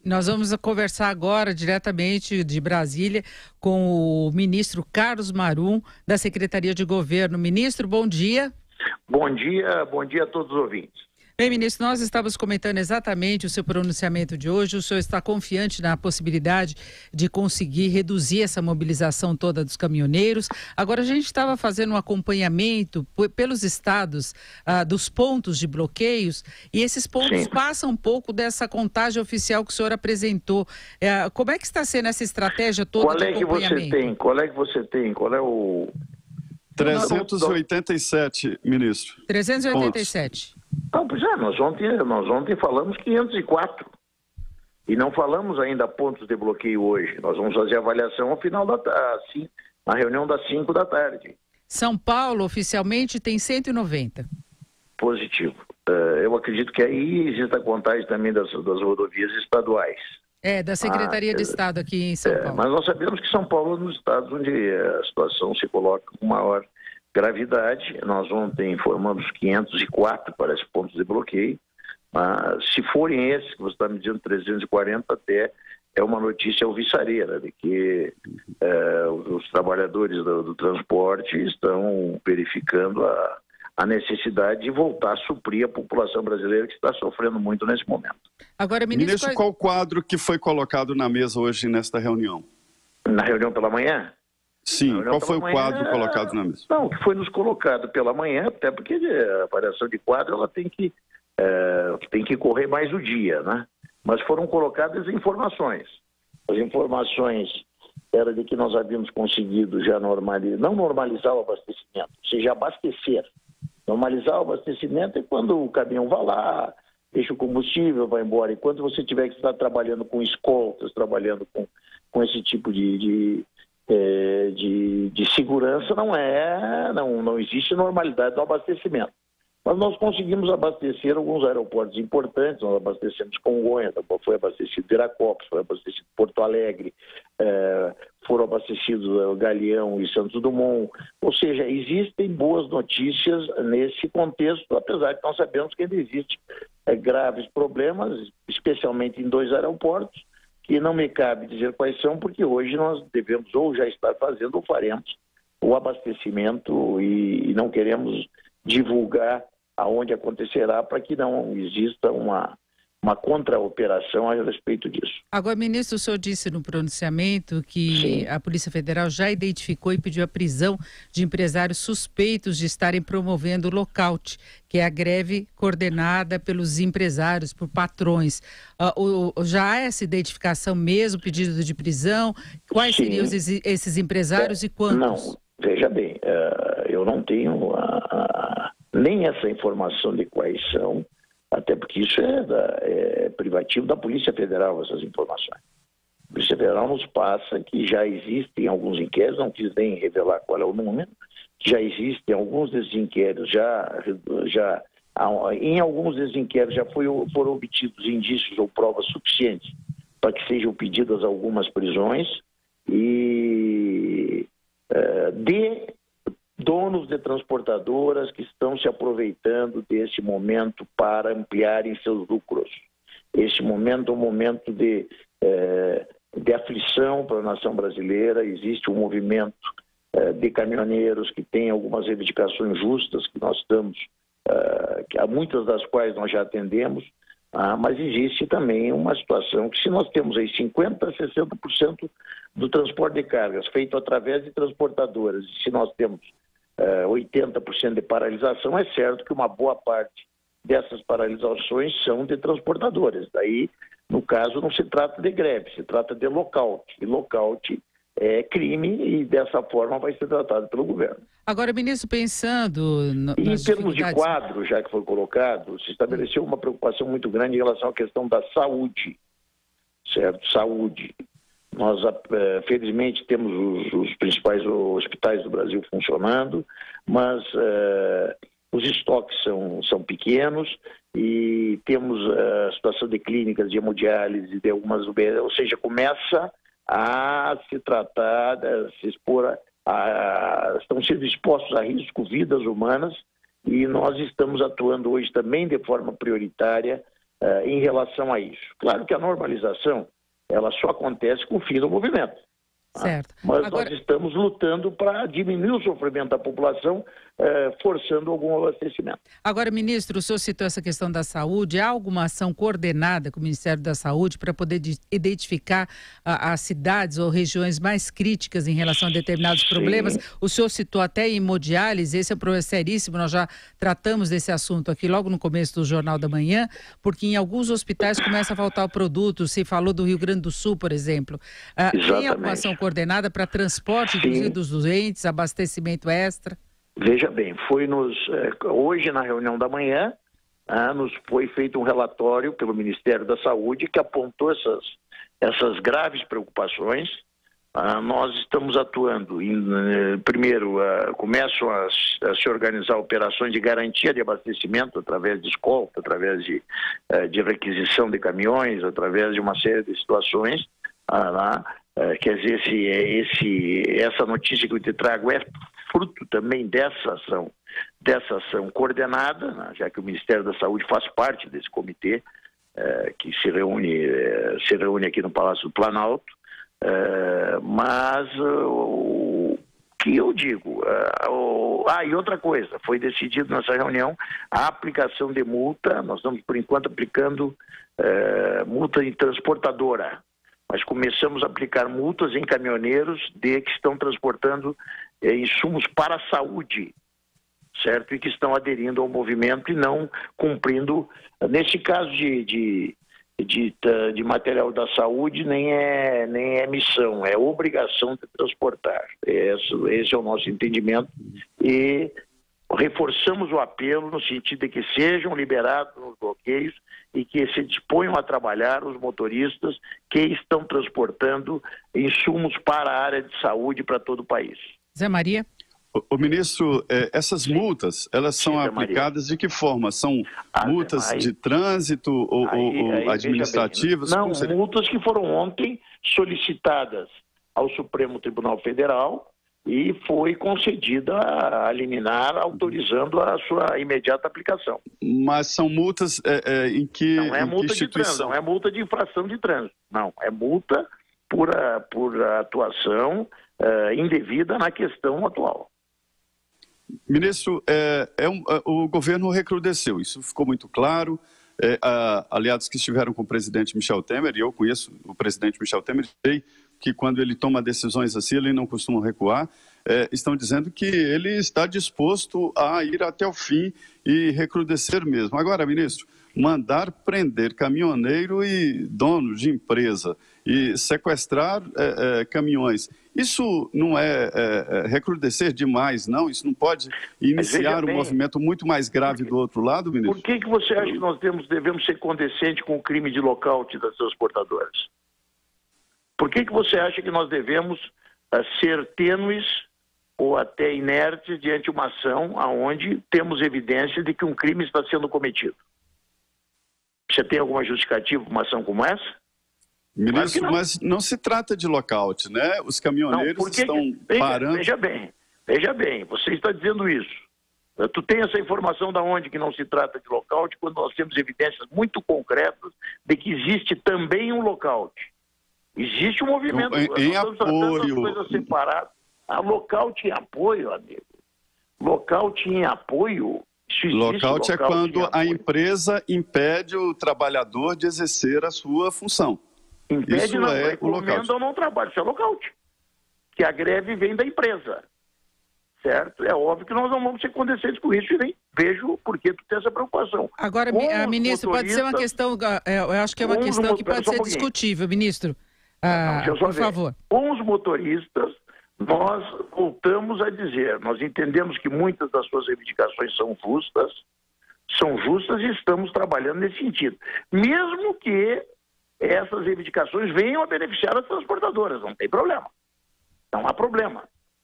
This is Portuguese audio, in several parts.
Nós vamos conversar agora diretamente de Brasília com o ministro Carlos Marum, da Secretaria de Governo. Ministro, bom dia. Bom dia a todos os ouvintes. Bem, ministro, nós estávamos comentando exatamente o seu pronunciamento de hoje. O senhor está confiante na possibilidade de conseguir reduzir essa mobilização toda dos caminhoneiros. Agora, a gente estava fazendo um acompanhamento pelos estados dos pontos de bloqueios e esses pontos passam um pouco dessa contagem oficial que o senhor apresentou. Como é que está sendo essa estratégia toda de acompanhamento? Qual é que você tem? Qual é o... 387, ministro. 387. Não, pois é, nós ontem falamos 504 e não falamos ainda pontos de bloqueio hoje. Nós vamos fazer a avaliação ao final na reunião das 5 da tarde. São Paulo, oficialmente, tem 190. Positivo. Eu acredito que aí existe a contagem também das rodovias estaduais. Da Secretaria de Estado aqui em São Paulo. Mas nós sabemos que São Paulo é um dos estados onde a situação se coloca com maior gravidade. Nós ontem informamos 504 para esses pontos de bloqueio. Se forem esses que você está me dizendo, 340 até, é uma notícia alvissareira de que os trabalhadores do transporte estão verificando a necessidade de voltar a suprir a população brasileira que está sofrendo muito nesse momento. Agora, ministro, qual o quadro que foi colocado na mesa hoje nesta reunião? Na reunião pela manhã? Sim, qual foi o quadro colocado na mesa? Não, que foi nos colocado pela manhã, até porque a variação de quadro ela tem que correr mais o dia, né? Mas foram colocadas informações. As informações eram de que nós havíamos conseguido já não normalizar o abastecimento, ou seja, abastecer. Normalizar o abastecimento é quando o caminhão vai lá, deixa o combustível, vai embora. E quando você tiver que estar trabalhando com escoltas, trabalhando com esse tipo de segurança, não existe normalidade do abastecimento. Mas nós conseguimos abastecer alguns aeroportos importantes. Nós abastecemos Congonhas, foi abastecido Viracopos, foi abastecido Porto Alegre, foram abastecidos Galeão e Santos Dumont. Ou seja, existem boas notícias nesse contexto, apesar de nós sabemos que ainda existem graves problemas, especialmente em 2 aeroportos, que não me cabe dizer quais são, porque hoje nós devemos ou já estar fazendo ou faremos o abastecimento e não queremos divulgar aonde acontecerá para que não exista uma contra-operação a respeito disso. Agora, ministro, o senhor disse no pronunciamento que a Polícia Federal já identificou e pediu a prisão de empresários suspeitos de estarem promovendo o lockout, que é a greve coordenada pelos empresários, por patrões. Já há essa identificação mesmo, pedido de prisão? Quais seriam esses empresários e quantos? Não, veja bem, eu não tenho nem essa informação de quais são, até porque isso é privativo da Polícia Federal, essas informações. A Polícia Federal nos passa que já existem alguns inquéritos, não quis nem revelar qual é o número, que já existem alguns desses inquéritos, em alguns desses inquéritos já foram obtidos indícios ou provas suficientes para que sejam pedidas algumas prisões e de donos de transportadoras que estão se aproveitando desse momento para ampliarem seus lucros. Este momento é um momento de aflição para a nação brasileira. Existe um movimento de caminhoneiros que tem algumas reivindicações justas que nós estamos, muitas das quais nós já atendemos, mas existe também uma situação que, se nós temos aí 50% a 60% do transporte de cargas feito através de transportadoras, e se nós temos 80% de paralisação, é certo que uma boa parte dessas paralisações são de transportadoras. Daí, no caso, não se trata de greve, se trata de lockout. E lockout é crime e dessa forma vai ser tratado pelo governo. Agora, ministro, pensando... Em termos de quadro, já que foi colocado, se estabeleceu uma preocupação muito grande em relação à questão da saúde, certo? Saúde. Nós, felizmente, temos os principais hospitais do Brasil funcionando, mas os estoques são pequenos e temos a situação de clínicas de hemodiálise, de algumas UBS, ou seja, começa a se tratar, se expor, estão sendo expostos a risco, vidas humanas, e nós estamos atuando hoje também de forma prioritária em relação a isso. Claro que a normalização ela só acontece com o fim do movimento. Certo. Mas nós estamos lutando para diminuir o sofrimento da população, forçando algum abastecimento. Agora, ministro, o senhor citou essa questão da saúde. Há alguma ação coordenada com o Ministério da Saúde para poder identificar as cidades ou regiões mais críticas em relação a determinados problemas? O senhor citou até hemodiálise, esse é um problema seríssimo, nós já tratamos desse assunto aqui logo no começo do Jornal da Manhã, porque em alguns hospitais começa a faltar o produto, se falou do Rio Grande do Sul, por exemplo. Tem alguma ação coordenada para transporte dos doentes, abastecimento extra? Veja bem, hoje na reunião da manhã, nos foi feito um relatório pelo Ministério da Saúde que apontou essas graves preocupações. Nós estamos atuando, primeiro, começam a se organizar operações de garantia de abastecimento através de escolta, através de requisição de caminhões, através de uma série de situações. Quer dizer, essa notícia que eu te trago é fruto também dessa ação coordenada, já que o Ministério da Saúde faz parte desse comitê que se reúne aqui no Palácio do Planalto, mas o que eu digo, e outra coisa, foi decidido nessa reunião a aplicação de multa. Nós estamos por enquanto aplicando multa em transportadora, mas começamos a aplicar multas em caminhoneiros que estão transportando insumos para a saúde, certo? E que estão aderindo ao movimento e não cumprindo. Nesse caso de material da saúde, nem é missão, é obrigação de transportar. Esse é o nosso entendimento. E reforçamos o apelo no sentido de que sejam liberados os bloqueios e que se disponham a trabalhar os motoristas que estão transportando insumos para a área de saúde para todo o país. Zé Maria? O ministro, essas multas, elas são aplicadas de que forma? São multas de trânsito ou administrativas? Não, multas que foram ontem solicitadas ao Supremo Tribunal Federal e foi concedida a liminar, autorizando a sua imediata aplicação. Mas são multas em que não é multa de trânsito, não é multa de infração de trânsito, não, é multa por atuação indevida na questão atual. Ministro, o governo recrudesceu, isso ficou muito claro. Aliados que estiveram com o presidente Michel Temer, e eu conheço o presidente Michel Temer, sei que quando ele toma decisões assim, ele não costuma recuar, estão dizendo que ele está disposto a ir até o fim e recrudescer mesmo. Agora, ministro, mandar prender caminhoneiro e dono de empresa e sequestrar caminhões, isso não é recrudescer demais, não? Isso não pode iniciar um movimento muito mais grave do outro lado, ministro? Por que você acha que nós devemos ser condescentes com o crime de lockout das transportadoras? Por que você acha que nós devemos ser tênues ou até inertes diante de uma ação onde temos evidência de que um crime está sendo cometido? Você tem alguma justificativa para uma ação como essa? Ministro, claro, mas não se trata de lockout, né? Os caminhoneiros estão parando... Veja bem, você está dizendo isso. Tu tem essa informação da onde que não se trata de lockout, quando nós temos evidências muito concretas de que existe também um lockout. Existe um movimento. Em apoio. As coisas separadas. Lockout em apoio, amigo. Lockout em apoio. Lockout é quando a empresa impede o trabalhador de exercer a sua função. Impede, isso não, o lockout. Ou não trabalho, isso é lockout. Que a greve vem da empresa. Certo? É óbvio que nós não vamos ser condescendentes com isso e nem vejo por que tu tem essa preocupação. Agora, ministro, pode ser uma questão, eu acho que é uma questão que pode ser discutível, ministro. Por favor. Com os motoristas, nós voltamos a dizer, nós entendemos que muitas das suas reivindicações são justas e estamos trabalhando nesse sentido. Mesmo que essas reivindicações venham a beneficiar as transportadoras, não tem problema. Não há problema.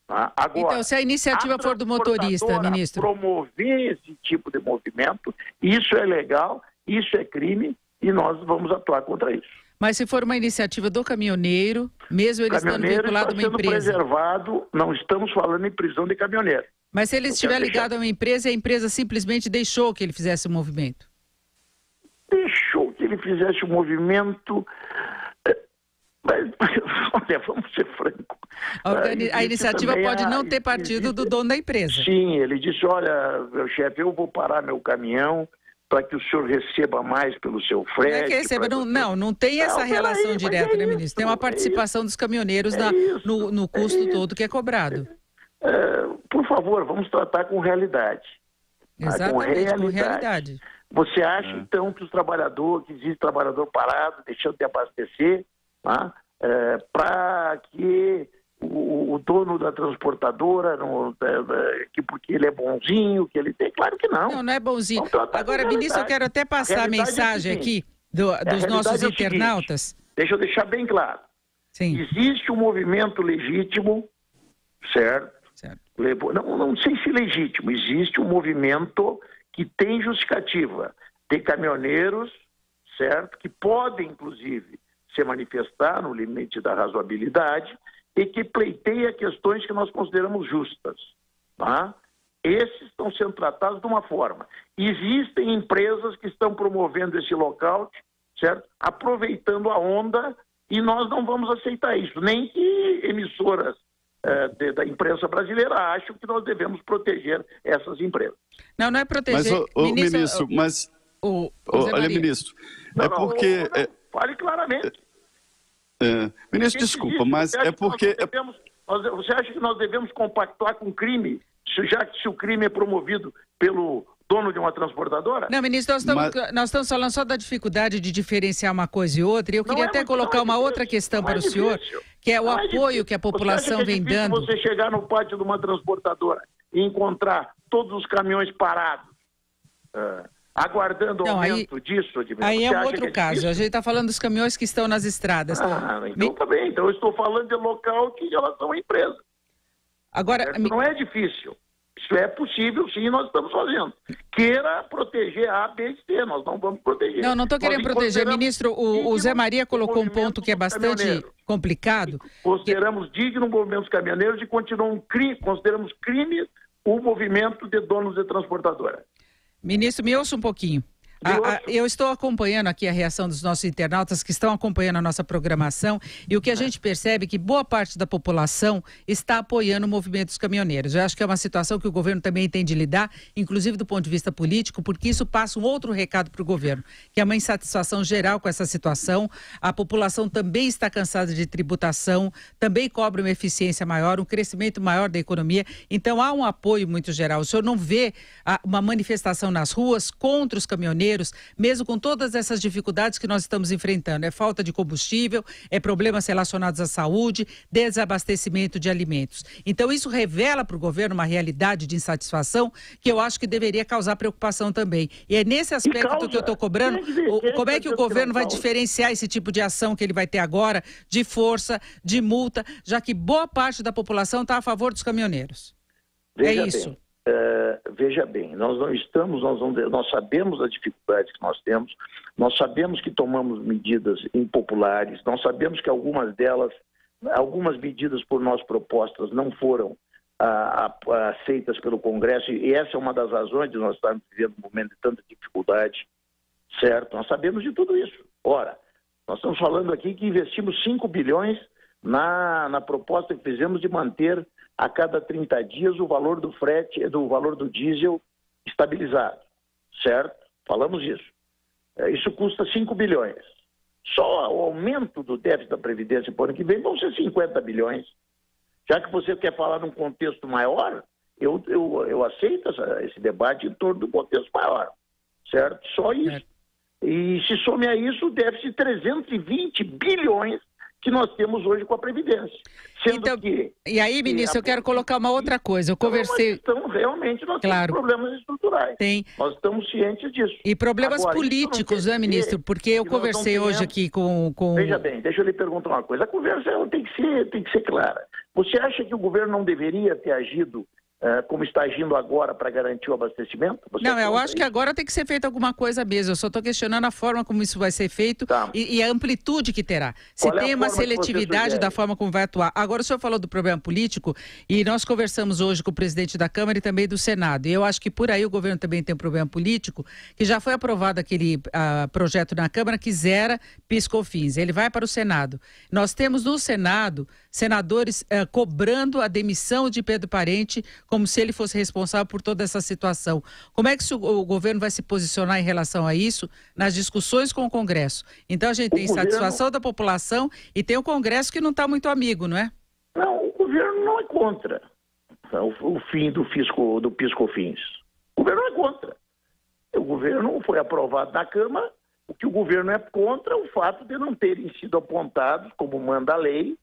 Agora, então, se a iniciativa for do motorista, ministro... promover esse tipo de movimento, isso é legal, isso é crime e nós vamos atuar contra isso. Mas se for uma iniciativa do caminhoneiro, mesmo ele estando vinculado a uma empresa... preservado, não estamos falando em prisão de caminhoneiro. Mas se ele estiver ligado a uma empresa e a empresa simplesmente deixou que ele fizesse o movimento? Deixou. ele fizesse um movimento... Mas, olha, vamos ser francos. A iniciativa pode não ter partido do dono da empresa. Sim, ele disse, olha, meu chefe, eu vou parar meu caminhão para que o senhor receba mais pelo seu frete. Não é que receba, não tem essa relação direta, né, ministro? Tem uma participação dos caminhoneiros no custo todo que é cobrado. Por favor, vamos tratar com realidade. Exatamente, com realidade. Você acha, então, que que existe trabalhador parado, deixando de abastecer, para que o dono da transportadora, porque ele é bonzinho, que ele tem? Claro que não. Não é bonzinho. Agora, ministro, eu quero até passar a mensagem aqui dos nossos internautas. Deixa eu deixar bem claro. Sim. Existe um movimento legítimo, certo? Não sei se legítimo, existe um movimento que tem justificativa. Tem caminhoneiros, certo? Que podem, inclusive, se manifestar no limite da razoabilidade e que pleiteia questões que nós consideramos justas. Esses estão sendo tratados de uma forma. Existem empresas que estão promovendo esse lockout, certo? Aproveitando a onda, e nós não vamos aceitar isso. Nem que emissoras da imprensa brasileira acham que nós devemos proteger essas empresas. Não é proteger... Mas, olha, ministro, porque... Fale claramente. Ministro, desculpa, mas é porque... Você acha que nós devemos compactuar com crime, já que se o crime é promovido pelo dono de uma transportadora? Não, ministro, nós estamos falando só da dificuldade de diferenciar uma coisa e outra, e eu queria até colocar uma outra questão para o senhor, que é o apoio que a população vem dando. Você chegar no pátio de uma transportadora e encontrar todos os caminhões parados, aguardando o aumento disso? Aí é um outro caso. A gente está falando dos caminhões que estão nas estradas. Então tá bem. Então eu estou falando de local que em relação à empresa. Agora, não é difícil. Isso é possível, sim, nós estamos fazendo. Queira proteger A, B e C, nós não vamos proteger. Não estou querendo proteger. Ministro, o Zé Maria colocou um ponto que é bastante complicado. Consideramos digno o movimento dos caminhoneiros e consideramos crime o movimento de donos de transportadora. Ministro, me ouça um pouquinho. Eu estou acompanhando aqui a reação dos nossos internautas que estão acompanhando a nossa programação, e o que a gente percebe é que boa parte da população está apoiando o movimento dos caminhoneiros. Eu acho que é uma situação que o governo também tem de lidar, inclusive do ponto de vista político, porque isso passa um outro recado para o governo, que é uma insatisfação geral com essa situação. A população também está cansada de tributação, também cobra uma eficiência maior, um crescimento maior da economia. Então há um apoio muito geral. O senhor não vê uma manifestação nas ruas contra os caminhoneiros, mesmo com todas essas dificuldades que nós estamos enfrentando? É falta de combustível, é problemas relacionados à saúde, desabastecimento de alimentos. Então isso revela para o governo uma realidade de insatisfação que eu acho que deveria causar preocupação também. E é nesse aspecto que eu estou cobrando, como é que o governo vai diferenciar esse tipo de ação que ele vai ter agora, de força, de multa, já que boa parte da população está a favor dos caminhoneiros? Veja isso. Veja bem, nós sabemos as dificuldades que nós temos, nós sabemos que tomamos medidas impopulares, nós sabemos que algumas medidas por nós propostas não foram aceitas pelo Congresso, e essa é uma das razões de nós estarmos vivendo um momento de tanta dificuldade, certo? Nós sabemos de tudo isso. Ora, nós estamos falando aqui que investimos 5 bilhões na proposta que fizemos de manter a cada 30 dias o valor do frete, do valor do diesel estabilizado, certo? Falamos isso. Isso custa 5 bilhões. Só o aumento do déficit da Previdência para o ano que vem vão ser 50 bilhões. Já que você quer falar num contexto maior, eu aceito esse debate em torno do contexto maior, certo? Só isso. E se some a isso o déficit de 320 bilhões que nós temos hoje com a Previdência. E aí, ministro, eu quero colocar uma outra coisa. Eu conversei... Então, realmente, nós temos problemas estruturais. Nós estamos cientes disso. E problemas políticos, né, ministro? Porque eu conversei hoje aqui com... Veja bem, deixa eu lhe perguntar uma coisa. A conversa tem que ser clara. Você acha que o governo não deveria ter agido como está agindo agora para garantir o abastecimento? Não, eu acho que agora tem que ser feita alguma coisa mesmo. Eu só estou questionando a forma como isso vai ser feito e a amplitude que terá. Se tem uma seletividade da forma como vai atuar. Agora, o senhor falou do problema político e nós conversamos hoje com o presidente da Câmara e também do Senado. E eu acho que por aí o governo também tem um problema político, que já foi aprovado aquele projeto na Câmara que zera PIS/COFINS. Ele vai para o Senado. Nós temos no Senado senadores cobrando a demissão de Pedro Parente como se ele fosse responsável por toda essa situação. Como é que o governo vai se posicionar em relação a isso nas discussões com o Congresso? Então a gente tem insatisfação da população e tem o Congresso que não está muito amigo, não é? Não, o governo não é contra o fim do PIS/COFINS. O governo não é contra. O governo foi aprovado na Câmara, o que o governo é contra é o fato de não terem sido apontados, como manda a lei,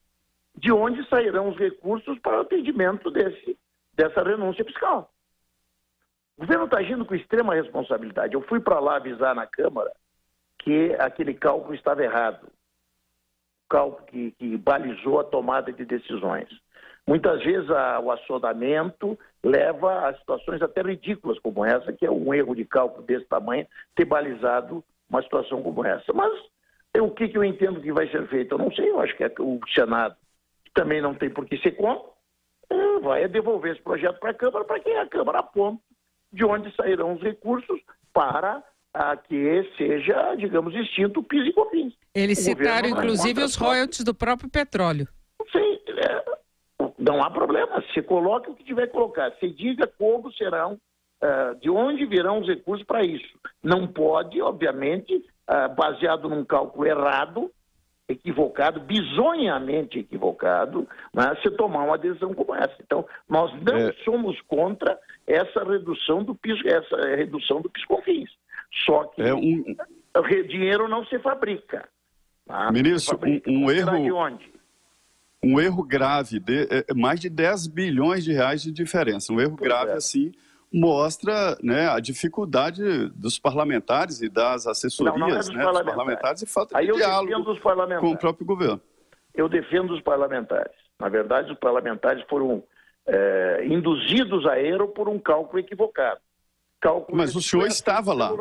de onde sairão os recursos para o atendimento dessa renúncia fiscal. O governo está agindo com extrema responsabilidade. Eu fui para lá avisar na Câmara que aquele cálculo estava errado. O cálculo que balizou a tomada de decisões. Muitas vezes o assodamento leva a situações até ridículas como essa, que é um erro de cálculo desse tamanho, ter balizado uma situação como essa. Mas o que eu entendo que vai ser feito? Eu não sei, eu acho que o Senado também não tem por que ser contra, vai devolver esse projeto para a Câmara, para que a Câmara aponte de onde sairão os recursos para que seja, digamos, extinto o PIS e COFINS. Eles citaram, inclusive, os royalties do próprio petróleo. Sim, não há problema. Se coloque o que tiver que colocar. Se diga como serão, de onde virão os recursos para isso. Não pode, obviamente, baseado num cálculo errado, equivocado, bizonhamente equivocado, né, se tomar uma decisão como essa. Então, nós não somos contra essa redução do PIS/COFINS. Só que dinheiro não se fabrica. Tá? Ministro, um erro grave, mais de 10 bilhões de reais de diferença. Um erro grave assim mostra, né, a dificuldade dos parlamentares e das assessorias, dos parlamentares e falta de diálogo com o próprio governo. Eu defendo os parlamentares. Na verdade, os parlamentares foram induzidos a erro por um cálculo equivocado. Mas o senhor estava lá.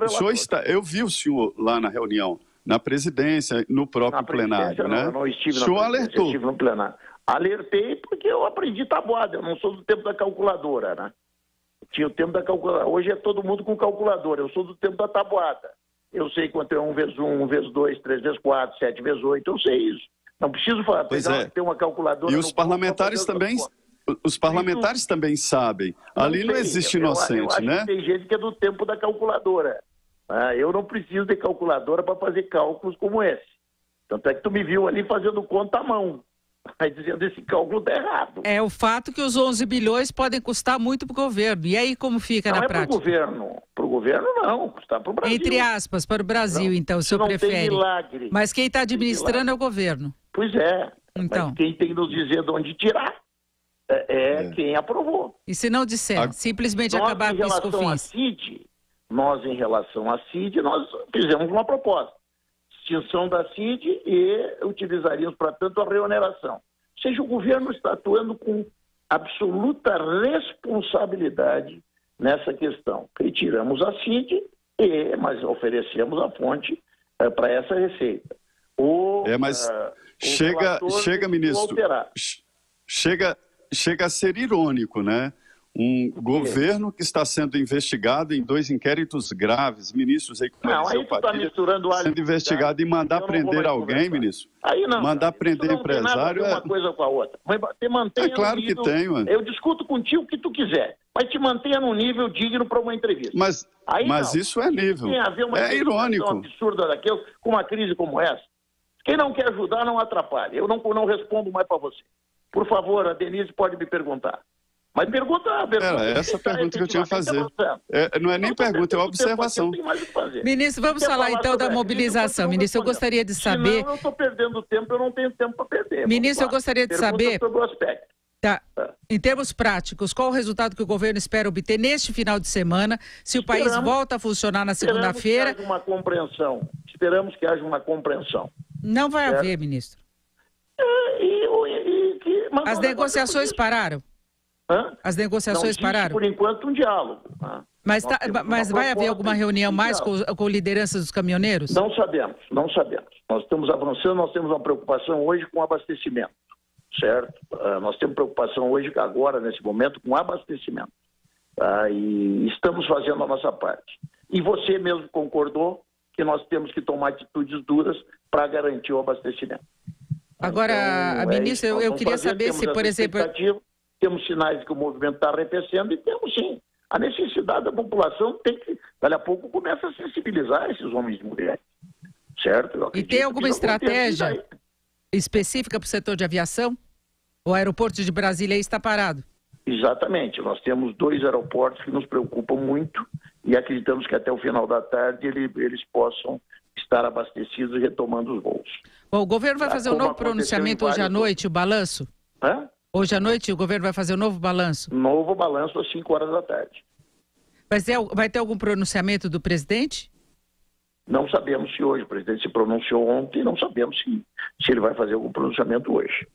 Eu vi o senhor lá na reunião, na presidência, no próprio plenário. Não, não estive na presidência, alertou. Eu estive no plenário. Alertei porque eu aprendi tabuada, eu não sou do tempo da calculadora, né? Tinha o tempo da calculadora. Hoje é todo mundo com calculadora. Eu sou do tempo da tabuada. Eu sei quanto é 1 vezes 1, 1 vezes 2, 3 vezes 4, 7 vezes 8. Eu sei isso. Não preciso falar. Ter uma calculadora. E os parlamentares também. Os parlamentares também sabem. Ali não existe inocente, né? Que tem gente que é do tempo da calculadora. Eu não preciso de calculadora para fazer cálculos como esse. Tanto é que tu me viu ali fazendo conta à mão. Dizendo esse cálculo está errado. É o fato que os 11 bilhões podem custar muito para o governo. E aí como fica na prática? Não é para o governo não, custar para o Brasil. Entre aspas, para o Brasil, não, então, o senhor prefere. Tem milagre. Mas quem está administrando é o governo. Pois é. Então. Mas quem tem que nos dizer de onde tirar quem aprovou. E se não disser, simplesmente acabar com o PIS/COFINS? Nós, em relação à CID, nós fizemos uma proposta. Extinção da CID e utilizaríamos, para tanto, a reoneração. Ou seja, o governo está atuando com absoluta responsabilidade nessa questão. Retiramos a CID, mas oferecemos a fonte para essa receita. Chega, ministro, chega a ser irônico, né? Um governo que está sendo investigado em 2 inquéritos graves, ministros aí como Eliseu Padilha, sendo investigado e mandar prender alguém, ministro? Aí não. Mandar prender empresário uma coisa com a outra. Mas te mantenha claro que tem, mano. Eu discuto contigo o que tu quiser, mas te mantenha num nível digno para uma entrevista. Mas isso é nível. Tem a ver uma irônico. absurda daquele com uma crise como essa. Quem não quer ajudar não atrapalha. Eu não respondo mais para você. Por favor, a Denise pode me perguntar. Mas pergunta... essa pergunta que eu tinha a fazer. Não é nem pergunta, é uma observação. Ministro, vamos falar então da mobilização. Ministro, eu gostaria de saber... Senão eu estou perdendo tempo, eu não tenho tempo para perder. Ministro, eu gostaria de saber... sobre o aspecto. Tá. Em termos práticos, qual o resultado que o governo espera obter neste final de semana, se o país volta a funcionar na segunda-feira? Esperamos que haja uma compreensão. Não vai haver, ministro. As negociações pararam? As negociações pararam? Por enquanto, um diálogo. Mas vai haver alguma reunião mais com lideranças dos caminhoneiros? Não sabemos. Nós estamos avançando, nós temos uma preocupação hoje com abastecimento, certo? Nós temos preocupação hoje, agora, nesse momento, com abastecimento. E estamos fazendo a nossa parte. E você mesmo concordou que nós temos que tomar atitudes duras para garantir o abastecimento. Agora, então, ministra, eu queria saber se, por exemplo... Temos sinais de que o movimento está arrefecendo e temos, sim. A necessidade da população tem que, daqui a pouco, começa a sensibilizar esses homens e mulheres, certo? E tem alguma estratégia específica para o setor de aviação? O aeroporto de Brasília está parado? Exatamente. Nós temos 2 aeroportos que nos preocupam muito e acreditamos que até o final da tarde eles possam estar abastecidos e retomando os voos. Bom, o governo vai fazer um novo pronunciamento hoje à noite, o balanço? Hoje à noite o governo vai fazer um novo balanço? Novo balanço às 5 horas da tarde. Vai ter algum pronunciamento do presidente? Não sabemos se hoje. O presidente se pronunciou ontem, não sabemos se ele vai fazer algum pronunciamento hoje.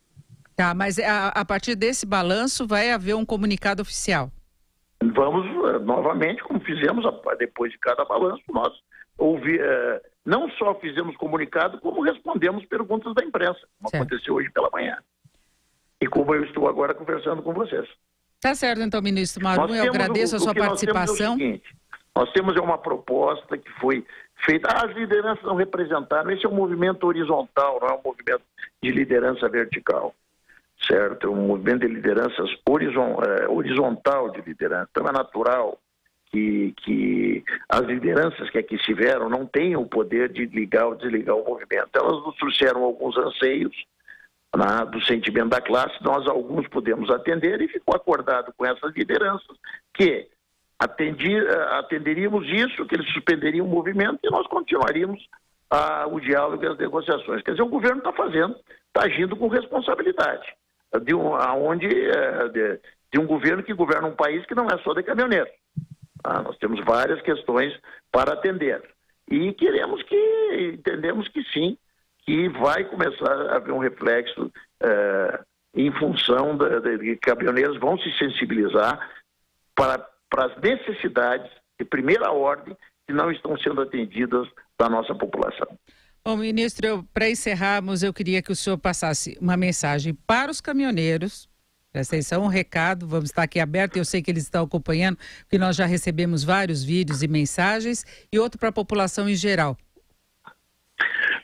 Tá, mas a partir desse balanço vai haver um comunicado oficial? Vamos, novamente, como fizemos depois de cada balanço, nós não só fizemos comunicado, como respondemos perguntas da imprensa, como aconteceu hoje pela manhã. E como eu estou agora conversando com vocês. Tá certo, então, ministro Marum, eu agradeço a sua participação. Nós temos uma proposta que foi feita, as lideranças não representaram, esse é um movimento horizontal, não é um movimento de liderança vertical, certo? É um movimento de lideranças horizontal de liderança, então é natural que as lideranças que aqui estiveram não tenham o poder de ligar ou desligar o movimento. Elas nos trouxeram alguns anseios, do sentimento da classe, nós alguns podemos atender e ficou acordado com essas lideranças que atenderíamos isso, que eles suspenderiam o movimento e nós continuaríamos o diálogo e as negociações. Quer dizer, o governo está agindo com responsabilidade, de um governo que governa um país que não é só de caminhoneiros. Nós temos várias questões para atender e entendemos que sim, que vai começar a haver um reflexo em função de que caminhoneiros vão se sensibilizar para as necessidades de primeira ordem que não estão sendo atendidas da nossa população. Bom, ministro, para encerrarmos, eu queria que o senhor passasse uma mensagem para os caminhoneiros. Presta atenção, um recado, vamos estar aqui aberto, eu sei que eles estão acompanhando, porque nós já recebemos vários vídeos e mensagens, e outro para a população em geral.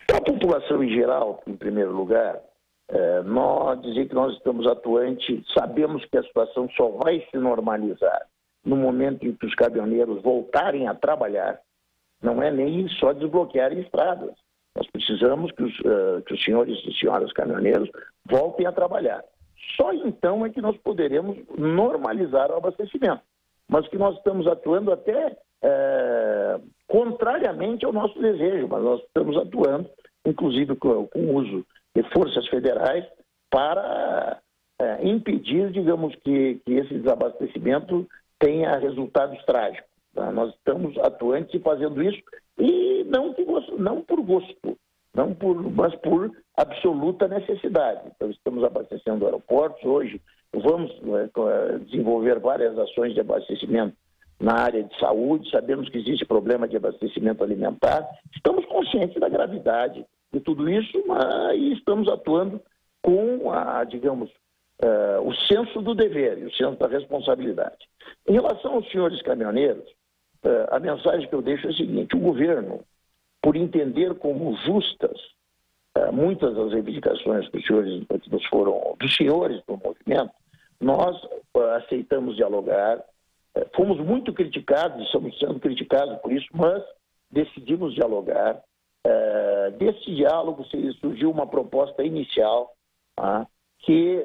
Para a população em geral, em primeiro lugar, dizer que nós estamos atuantes, sabemos que a situação só vai se normalizar no momento em que os caminhoneiros voltarem a trabalhar, não é nem só desbloquear estradas. Nós precisamos que os senhores e senhoras caminhoneiros voltem a trabalhar. Só então é que nós poderemos normalizar o abastecimento. Mas que nós estamos atuando até contrariamente ao nosso desejo, mas nós estamos atuando, inclusive com o uso de forças federais, para impedir, digamos, que esse desabastecimento tenha resultados trágicos. Tá? Nós estamos atuantes e fazendo isso, e não por gosto, mas por absoluta necessidade. Então, estamos abastecendo aeroportos. Hoje vamos desenvolver várias ações de abastecimento na área de saúde, sabemos que existe problema de abastecimento alimentar, estamos conscientes da gravidade de tudo isso, e estamos atuando com, o senso do dever e o senso da responsabilidade. Em relação aos senhores caminhoneiros, a mensagem que eu deixo é a seguinte: o governo, por entender como justas muitas das reivindicações dos senhores do movimento, nós aceitamos dialogar. Fomos muito criticados, estamos sendo criticados por isso, mas decidimos dialogar. Desse diálogo surgiu uma proposta inicial que,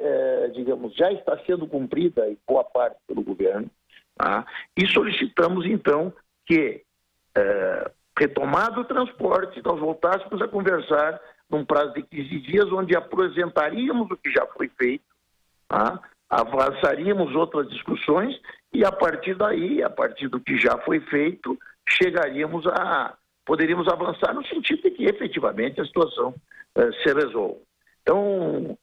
já está sendo cumprida em boa parte pelo governo, e solicitamos, então, que, retomado o transporte, nós voltássemos a conversar num prazo de 15 dias, onde apresentaríamos o que já foi feito, avançaríamos outras discussões e, a partir daí, a partir do que já foi feito, poderíamos avançar no sentido de que, efetivamente, a situação se resolva. Então,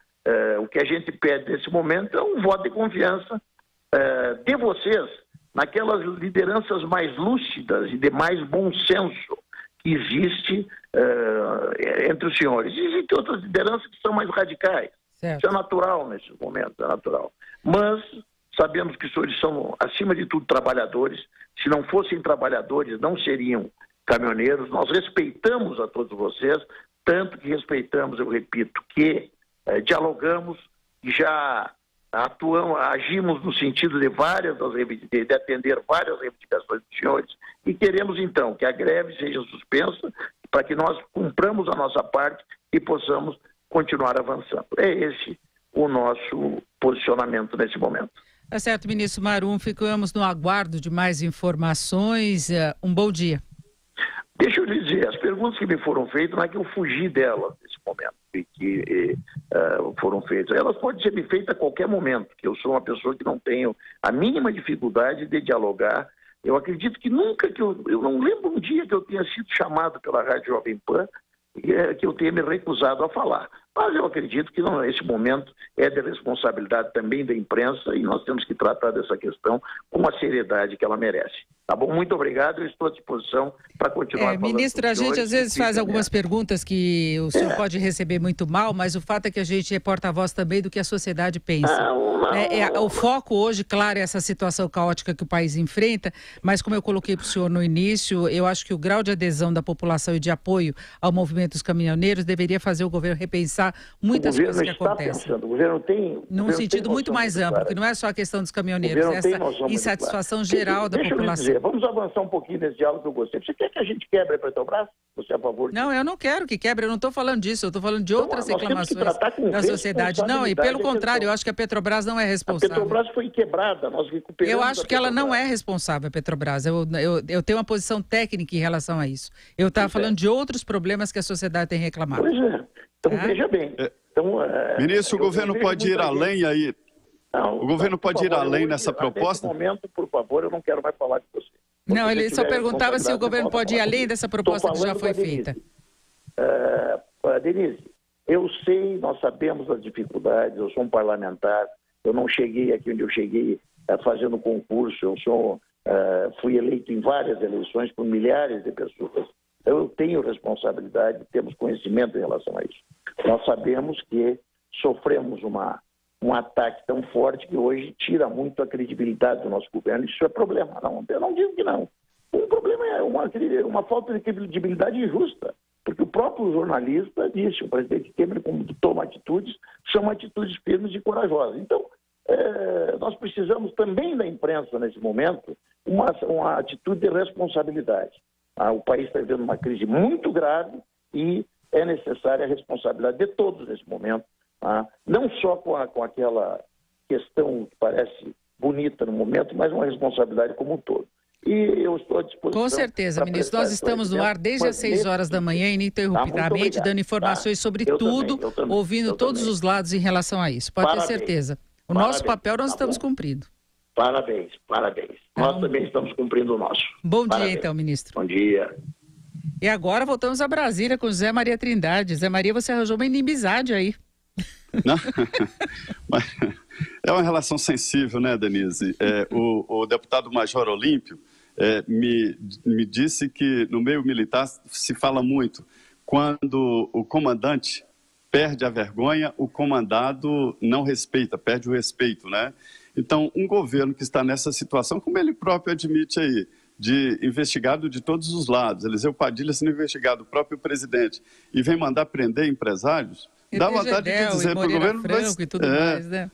o que a gente pede nesse momento é um voto de confiança de vocês, naquelas lideranças mais lúcidas e de mais bom senso que existe entre os senhores. Existem outras lideranças que são mais radicais. Certo. Isso é natural nesses momentos, é natural. Mas sabemos que os senhores são, acima de tudo, trabalhadores. Se não fossem trabalhadores, não seriam caminhoneiros. Nós respeitamos a todos vocês, tanto que respeitamos, eu repito, que dialogamos, já agimos no sentido de atender várias reivindicações dos senhores e queremos, então, que a greve seja suspensa para que nós cumpramos a nossa parte e possamos continuar avançando. É esse o nosso posicionamento nesse momento. Tá certo, ministro Marum, ficamos no aguardo de mais informações. Um bom dia. Deixa eu lhe dizer, as perguntas que me foram feitas, não é que eu fugi delas nesse momento, que foram feitas. Elas podem ser me feitas a qualquer momento, que eu sou uma pessoa que não tenho a mínima dificuldade de dialogar. Eu acredito que nunca eu não lembro um dia que eu tenha sido chamado pela Rádio Jovem Pan que eu tenha me recusado a falar. Mas eu acredito que esse momento é de responsabilidade também da imprensa e nós temos que tratar dessa questão com a seriedade que ela merece. Tá bom? Muito obrigado, eu estou à disposição para continuar falando. Ministro, a gente às vezes faz algumas perguntas que o senhor pode receber muito mal, mas o fato é que a gente é porta-voz também do que a sociedade pensa. O foco hoje, claro, é essa situação caótica que o país enfrenta, mas como eu coloquei para o senhor no início, eu acho que o grau de adesão da população e de apoio ao movimento dos caminhoneiros deveria fazer o governo repensar muitas coisas que acontecem. O governo tem... Num sentido muito mais amplo, que não é só a questão dos caminhoneiros, é essa insatisfação geral da população. Vamos avançar um pouquinho nesse diálogo que eu gostei. Você quer que a gente quebre a Petrobras? Você é a favor disso? Não, eu não quero que quebre, eu não estou falando disso, eu estou falando de outras reclamações da sociedade. Não, e pelo contrário, eu acho que a Petrobras não é responsável. A Petrobras foi quebrada, nós recuperamos. Eu acho que ela não é responsável, a Petrobras. Eu tenho uma posição técnica em relação a isso. Eu estava falando de outros problemas que a sociedade tem reclamado. Pois é. Então, veja bem. Então, ministro, o governo pode ir além aí? Não, o governo pode ir além nessa proposta? Nesse momento, por favor, eu não quero mais falar com você. Não, ele só perguntava se o governo pode ir além dessa proposta que já foi feita. Denise, eu sei, nós sabemos as dificuldades, eu sou um parlamentar, eu não cheguei aqui onde eu cheguei fazendo concurso, fui eleito em várias eleições por milhares de pessoas. Eu tenho responsabilidade, temos conhecimento em relação a isso. Nós sabemos que sofremos um ataque tão forte que hoje tira muito a credibilidade do nosso governo. Isso é problema. Não, eu não digo que não. O problema é uma falta de credibilidade injusta, porque o próprio jornalista disse, o presidente Temer, como toma atitudes, são atitudes firmes e corajosas. Então, nós precisamos também da imprensa, nesse momento, uma atitude de responsabilidade. O país está vivendo uma crise muito grave e é necessária a responsabilidade de todos nesse momento. Não só com aquela questão que parece bonita no momento, mas uma responsabilidade como um todo. E eu estou à disposição. Com certeza, ministro. Nós estamos no ar desde as 6 horas da manhã, ininterruptamente, dando informações sobre tudo, ouvindo todos os lados em relação a isso. Pode ter certeza. O nosso papel nós estamos cumprindo. Parabéns. Nós também estamos cumprindo o nosso. Bom dia, então, ministro. Bom dia. E agora voltamos a Brasília com José Maria Trindade. José Maria, você arranjou uma inimizade aí. Não? Mas é uma relação sensível, né, Denise? O deputado Major Olímpio me disse que no meio militar se fala muito. Quando o comandante perde a vergonha, o comandado não respeita, perde o respeito, né? Então, um governo que está nessa situação, como ele próprio admite aí, de investigado de todos os lados, Eliseu Padilha sendo investigado, o próprio presidente, e vem mandar prender empresários, dá vontade de dizer para o governo... Franco e tudo mais, né?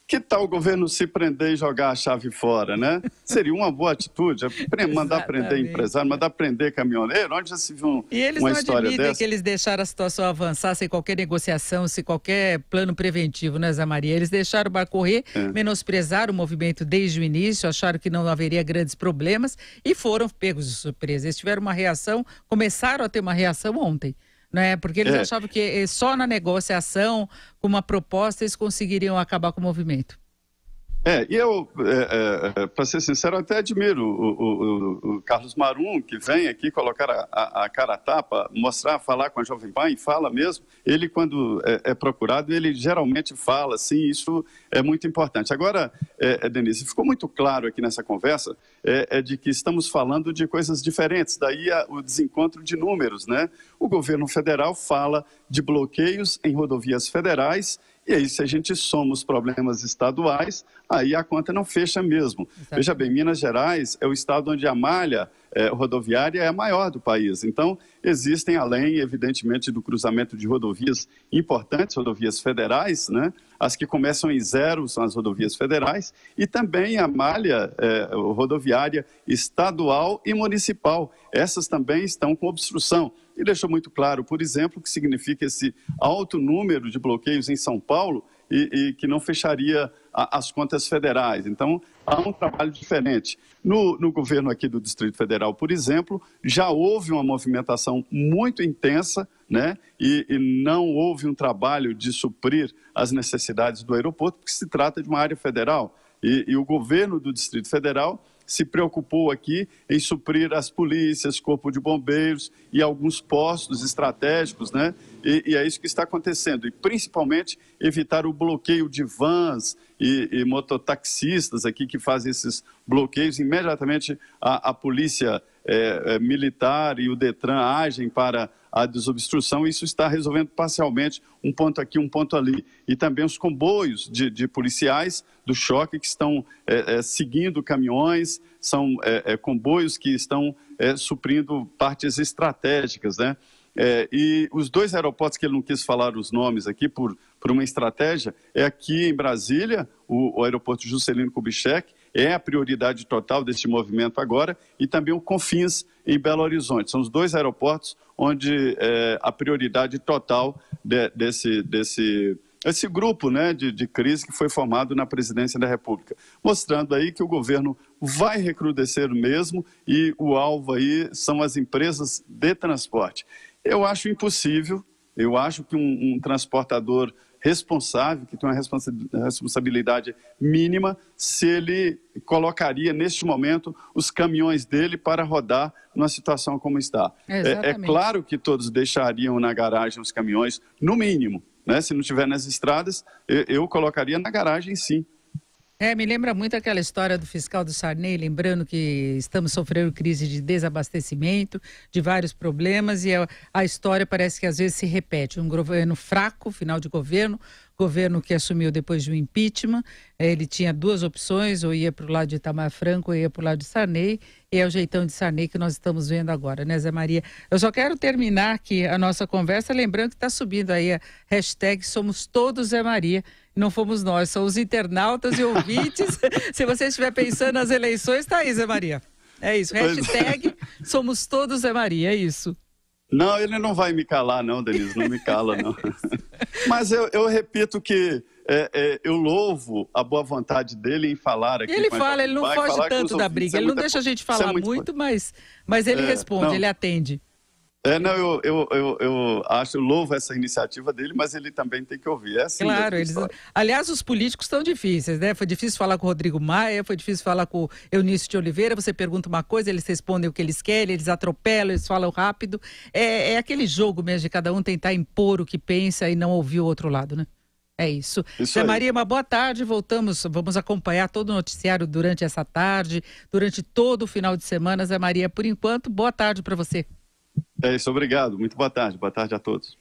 Que tal o governo se prender e jogar a chave fora, né? Seria uma boa atitude, mandar prender empresário, mandar prender caminhoneiro, onde já se viu uma história dessa? E eles não admitem que eles deixaram a situação avançar sem qualquer negociação, sem qualquer plano preventivo, né, Zé Maria? Eles deixaram o barco correr, menosprezaram o movimento desde o início, acharam que não haveria grandes problemas e foram pegos de surpresa. Eles tiveram uma reação, começaram a ter uma reação ontem. Né? Porque eles achavam que só na negociação, com uma proposta, eles conseguiriam acabar com o movimento. E eu, para ser sincero, até admiro o Carlos Marum, que vem aqui colocar a cara a tapa, mostrar, falar com a Jovem Pan, e fala mesmo. Ele, quando é procurado, ele geralmente fala, assim, isso é muito importante. Agora, Denise, ficou muito claro aqui nessa conversa de que estamos falando de coisas diferentes, daí o desencontro de números, né? O governo federal fala de bloqueios em rodovias federais. E aí, se a gente soma os problemas estaduais, aí a conta não fecha mesmo. Exatamente. Veja bem, Minas Gerais é o estado onde a malha rodoviária é a maior do país. Então, existem, além, evidentemente, do cruzamento de rodovias importantes, rodovias federais, né? As que começam em zero são as rodovias federais, e também a malha rodoviária estadual e municipal. Essas também estão com obstrução. E deixou muito claro, por exemplo, o que significa esse alto número de bloqueios em São Paulo e que não fecharia as contas federais. Então, há um trabalho diferente. No governo aqui do Distrito Federal, por exemplo, já houve uma movimentação muito intensa, né? E não houve um trabalho de suprir as necessidades do aeroporto, porque se trata de uma área federal. E o governo do Distrito Federal se preocupou aqui em suprir as polícias, corpo de bombeiros e alguns postos estratégicos, né? E é isso que está acontecendo. E, principalmente, evitar o bloqueio de vans e mototaxistas aqui que fazem esses bloqueios. Imediatamente, a polícia militar e o Detran agem para a desobstrução. Isso está resolvendo parcialmente um ponto aqui, um ponto ali. E também os comboios de policiais do choque que estão seguindo caminhões, são comboios que estão suprindo partes estratégicas, né? E os dois aeroportos que ele não quis falar os nomes aqui por uma estratégia, aqui em Brasília, o aeroporto Juscelino Kubitschek é a prioridade total desse movimento agora, e também o Confins em Belo Horizonte. São os dois aeroportos onde a prioridade total esse grupo, né, de crise que foi formado na presidência da República, mostrando aí que o governo vai recrudescer mesmo, e o alvo aí são as empresas de transporte. Eu acho impossível, eu acho que um transportador responsável, que tem uma responsabilidade mínima, se ele colocaria neste momento os caminhões dele para rodar numa situação como está. É claro que todos deixariam na garagem os caminhões, no mínimo, né? Se não estiver nas estradas, eu colocaria na garagem, sim. Me lembra muito aquela história do fiscal do Sarney, lembrando que estamos sofrendo crise de desabastecimento, de vários problemas, e a história parece que às vezes se repete. Um governo fraco, final de governo que assumiu depois de um impeachment, ele tinha duas opções, ou ia para o lado de Itamar Franco, ou ia para o lado de Sarney, e é o jeitão de Sarney que nós estamos vendo agora, né, Zé Maria? Eu só quero terminar aqui a nossa conversa, lembrando que está subindo aí a hashtag Somos Todos Zé Maria. Não fomos nós, são os internautas e ouvintes. Se você estiver pensando nas eleições, está aí, Zé Maria. É isso, hashtag Somos Todos Zé Maria, é isso. Não, ele não vai me calar não, Denise, não me cala não. Mas eu repito que eu louvo a boa vontade dele em falar aqui. Ele fala, ele não foge tanto da briga, ele não deixa a gente falar muito, mas ele responde, ele atende. Eu louvo essa iniciativa dele, mas ele também tem que ouvir. Assim, claro, aliás, os políticos estão difíceis, né? Foi difícil falar com o Rodrigo Maia, foi difícil falar com o Eunício de Oliveira. Você pergunta uma coisa, eles respondem o que eles querem, eles atropelam, eles falam rápido. É aquele jogo mesmo de cada um tentar impor o que pensa e não ouvir o outro lado, né? É isso. Zé Maria, uma boa tarde. Vamos acompanhar todo o noticiário durante essa tarde, durante todo o final de semana. Zé Maria, por enquanto, boa tarde para você. É isso, obrigado. Muito boa tarde. Boa tarde a todos.